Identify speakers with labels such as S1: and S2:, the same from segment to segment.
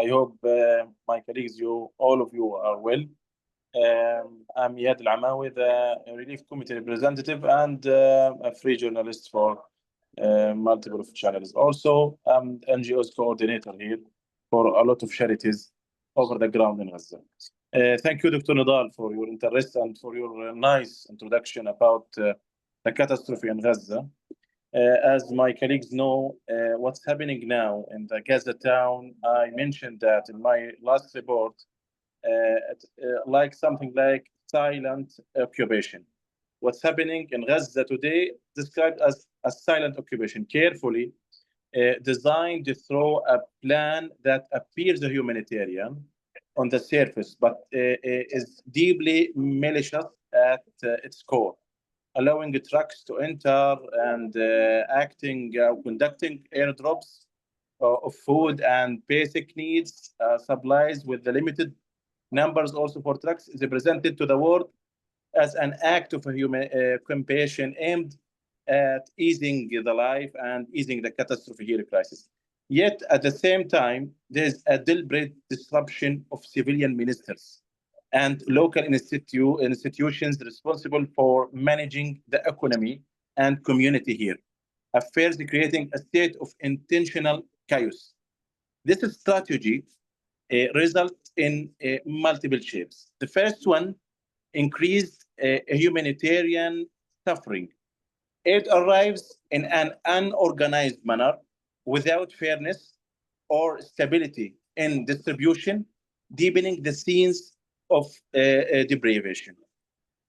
S1: I hope my colleagues, all of you are well. I'm Iyad Al-Amawi, the Relief Committee representative and a free journalist for multiple channels. Also, I'm NGO's coordinator here for a lot of charities over the ground in Gaza. Thank you, Dr. Nidal, for your interest and for your nice introduction about the catastrophe in Gaza. As my colleagues know, what's happening now in the Gaza town, I mentioned that in my last report, like something like silent occupation. What's happening in Gaza today described as a silent occupation, carefully designed to throw a plan that appears humanitarian on the surface, but is deeply malicious at its core, allowing trucks to enter and conducting airdrops of food and basic needs, supplies with the limited numbers also for trucks is presented to the world as an act of human compassion aimed at easing the life and easing the catastrophe here crisis. Yet at the same time, there's a deliberate disruption of civilian ministers and local institutions responsible for managing the economy and community here, affairs creating a state of intentional chaos. This strategy results in multiple shapes. The first one, increased humanitarian suffering. Aid arrives in an unorganized manner without fairness or stability in distribution, deepening the scenes of deprivation.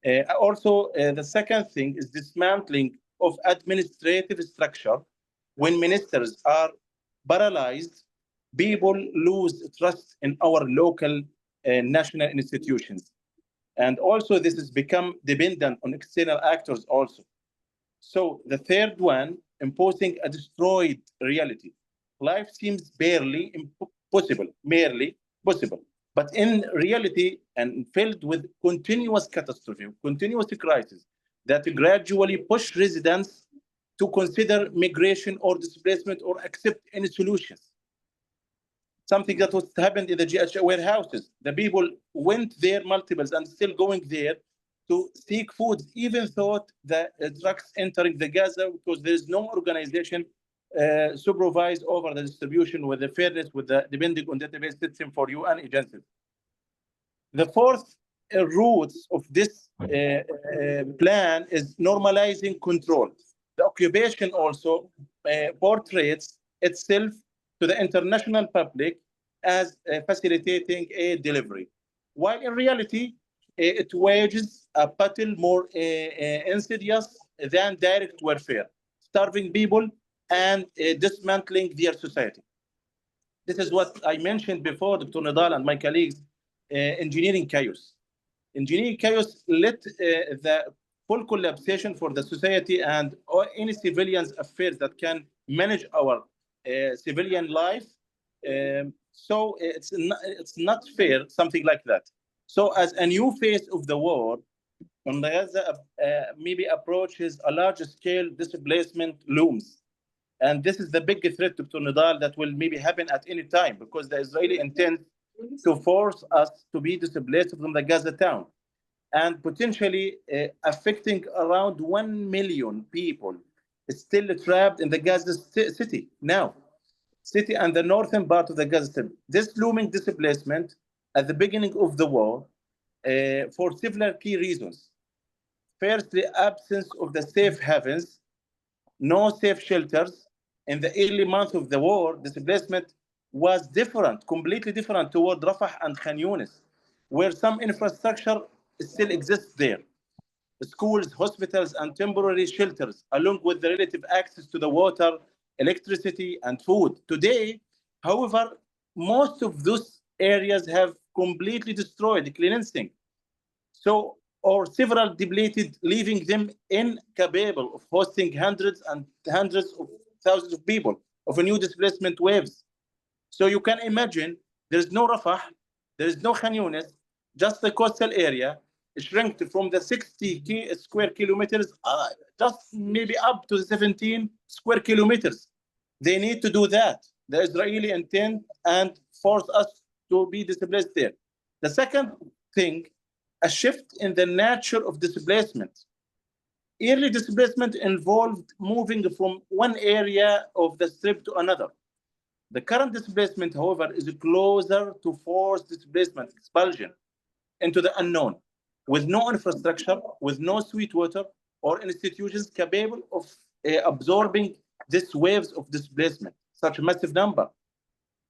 S1: The second thing is dismantling of administrative structure. When ministers are paralyzed, people lose trust in our local national institutions. And also this has become dependent on external actors also. So the third one, imposing a destroyed reality. Life seems barely merely possible. But in reality, and filled with continuous catastrophe, continuous crisis that gradually push residents to consider migration or displacement or accept any solutions. Something that was happened in the GHA warehouses. The people went there multiples and still going there to seek food, even thought the trucks entering the Gaza because there is no organization supervised over the distribution with the fairness, with the depending on database system for UN agencies. The fourth roots of this plan is normalizing control. The occupation also portrays itself to the international public as facilitating aid delivery, while in reality, it wages a battle more insidious than direct warfare, starving people and dismantling their society. This is what I mentioned before, Dr. Nidal and my colleagues, engineering chaos. Engineering chaos led the full collapsation for the society and any civilians affairs that can manage our civilian life. So it's not fair, something like that. So as a new phase of the war, when Gaza maybe approaches a large scale displacement looms. And this is the big threat, Dr. Nidal, that will maybe happen at any time because the Israeli intends to force us to be displaced from the Gaza town and potentially affecting around 1 million people still trapped in the Gaza city now. City and the northern part of the Gaza Strip. This looming displacement at the beginning of the war for several key reasons. Firstly, absence of the safe havens, no safe shelters. In the early months of the war, displacement was different, completely different toward Rafah and Khan Yunis, where some infrastructure still exists there. Schools, hospitals, and temporary shelters, along with the relative access to the water, electricity, and food. Today, however, most of those areas have completely destroyed, cleansing. So, or several depleted, leaving them incapable of hosting hundreds and hundreds of thousands of people of a new displacement waves. So you can imagine there's no Rafah, there is no Khan Yunis, just the coastal area shrank from the 60 square kilometers, just maybe up to the 17 square kilometers. They need to do that. The Israeli intent and force us to be displaced there. The second thing, a shift in the nature of displacement. Early displacement involved moving from one area of the strip to another. The current displacement, however, is closer to forced displacement, expulsion into the unknown, with no infrastructure, with no sweet water, or institutions capable of absorbing these waves of displacement, such a massive number.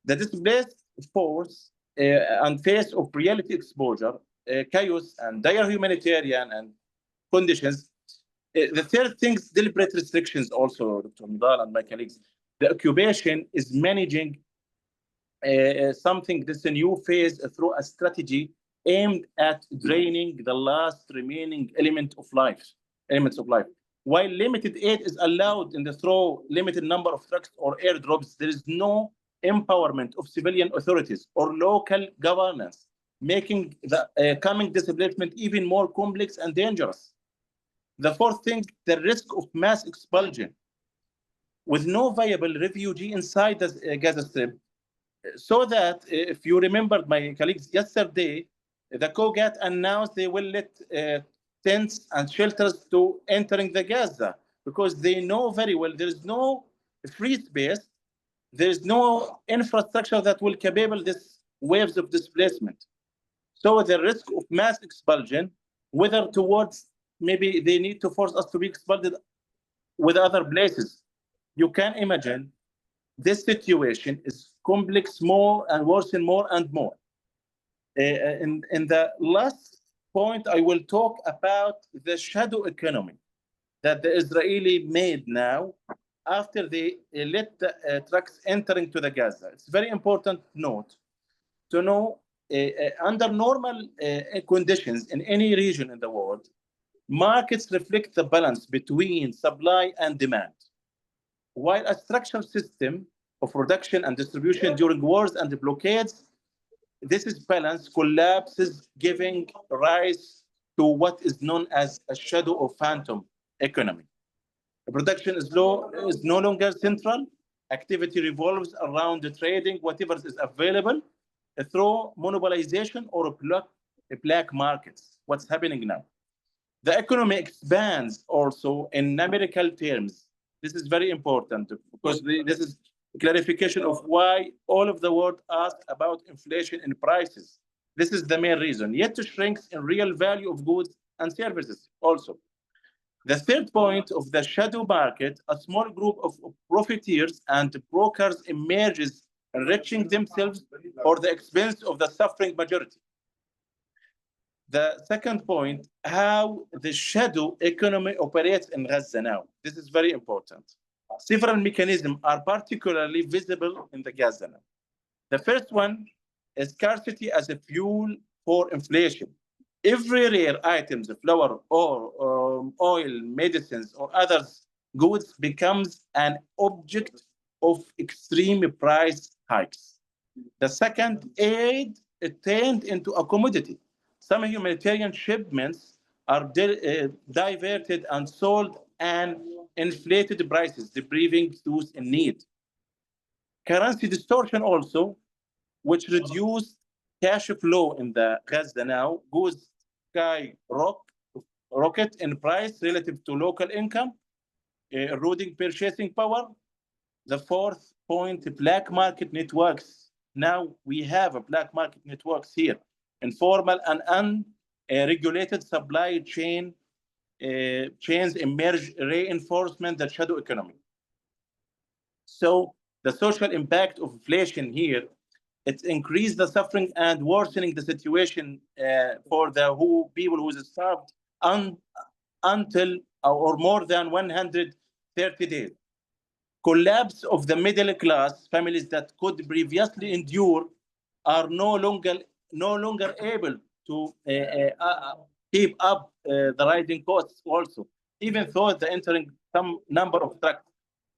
S1: The displaced force and face of reality exposure, chaos, and dire humanitarian and conditions. The third thing is deliberate restrictions, also, Dr. Nidal and my colleagues. The occupation is managing something, this a new phase through a strategy aimed at draining the last remaining elements of life. While limited aid is allowed in the through limited number of trucks or airdrops, there is no empowerment of civilian authorities or local governance, making the coming displacement even more complex and dangerous. The fourth thing, the risk of mass expulsion. With no viable refugee inside the Gaza Strip, so that if you remembered, my colleagues, yesterday, the COGAT announced they will let tents and shelters to entering the Gaza because they know very well there is no free space, there is no infrastructure that will capable this waves of displacement. So the risk of mass expulsion, whether towards maybe they need to force us to be expelled with other places, you can imagine this situation is complex more and worsen more and more. In the last point, I will talk about the shadow economy that the Israeli made now after they let the trucks entering to the Gaza. It's very important note to know under normal conditions in any region in the world, markets reflect the balance between supply and demand. While a structured system of production and distribution during wars and blockades, this is balance collapses, giving rise to what is known as a shadow or phantom economy. Production is no longer central. Activity revolves around the trading, whatever is available, through monopolization or black markets. What's happening now? The economy expands also in numerical terms. This is very important because this is clarification of why all of the world asks about inflation in prices. This is the main reason. Yet shrinks in real value of goods and services also. The third point of the shadow market, a small group of profiteers and brokers emerges, enriching themselves for the expense of the suffering majority. The second point, how the shadow economy operates in Gaza now. This is very important. Several mechanisms are particularly visible in the Gaza now. The first one is scarcity as a fuel for inflation. Every rare items, flour or oil, medicines, or others goods becomes an object of extreme price hikes. The second, aid turned into a commodity. Some humanitarian shipments are diverted and sold at inflated prices, depriving those in need. Currency distortion also, which reduced cash flow in the Gaza now, goes rocket in price relative to local income, eroding purchasing power. The fourth point, black market networks. Now we have a black market networks here, informal and unregulated supply chains emerge, reinforcement the shadow economy. So the social impact of inflation here, it increased the suffering and worsening the situation for the people who is starved until or more than 130 days. Collapse of the middle class families that could previously endure are no longer able to keep up the rising costs also, even though the entering some number of trucks.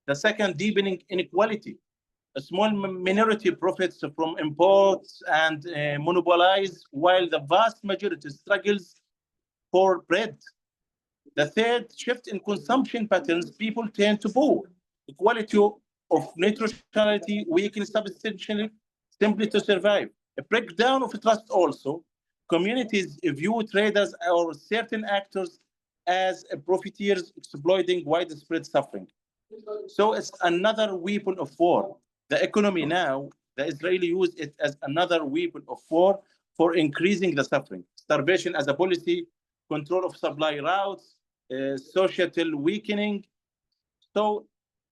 S1: The second, deepening inequality. A small minority profits from imports and monopolize, while the vast majority struggles for bread. The third, shift in consumption patterns. People tend to poor. The quality of neutrality weakens substantially, simply to survive. A breakdown of trust also. Communities view traders or certain actors as profiteers exploiting widespread suffering. So it's another weapon of war. The economy now, the Israeli use it as another weapon of war for increasing the suffering. Starvation as a policy, control of supply routes, societal weakening. So,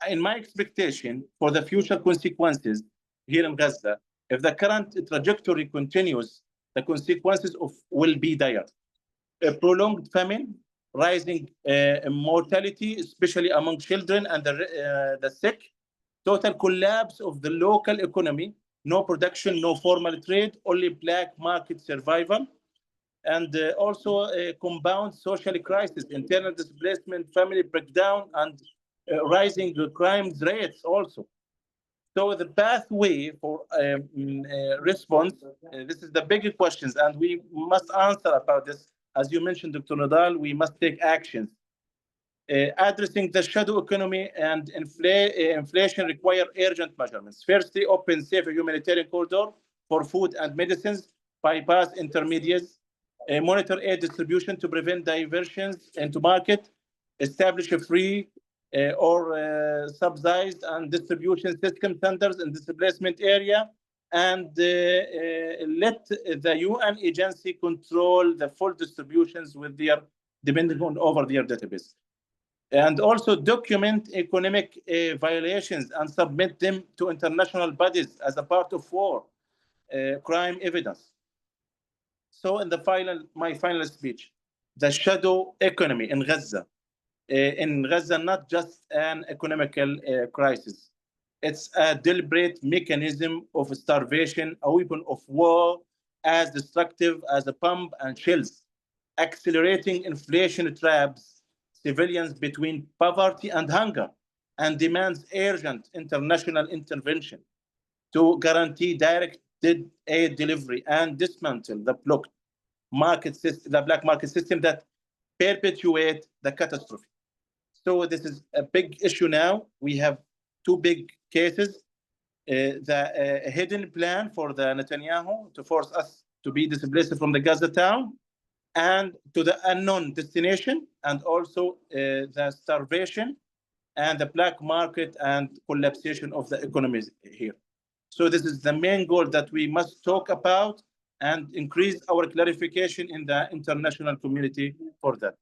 S1: in my expectation for the future consequences here in Gaza, if the current trajectory continues, the consequences of will be dire. A prolonged famine, rising mortality, especially among children and the sick, total collapse of the local economy, no production, no formal trade, only black market survival, and also a compound social crisis, internal displacement, family breakdown, and rising crime rates also. So the pathway for response, this is the bigger questions, and we must answer about this. As you mentioned, Dr. Nadal, we must take actions. Addressing the shadow economy and inflation require urgent measurements. Firstly, open safe humanitarian corridor for food and medicines, bypass intermediaries, monitor aid distribution to prevent diversions into market, establish a free or subsidized and distribution system centers in displacement area, and let the UN agency control the full distributions with their depending on over their database, and also document economic violations and submit them to international bodies as a part of war crime evidence. So in my final speech, the shadow economy in Gaza, not just an economical crisis. It's a deliberate mechanism of starvation, a weapon of war as destructive as a bomb and shells, accelerating inflation traps civilians between poverty and hunger, and demands urgent international intervention to guarantee direct aid delivery and dismantle the blocked market system, the black market system that perpetuate the catastrophe. So this is a big issue now. We have two big cases. The hidden plan for the Netanyahu to force us to be displaced from the Gaza town and to the unknown destination, and also the starvation and the black market and collapsation of the economies here. So this is the main goal that we must talk about and increase our clarification in the international community for that.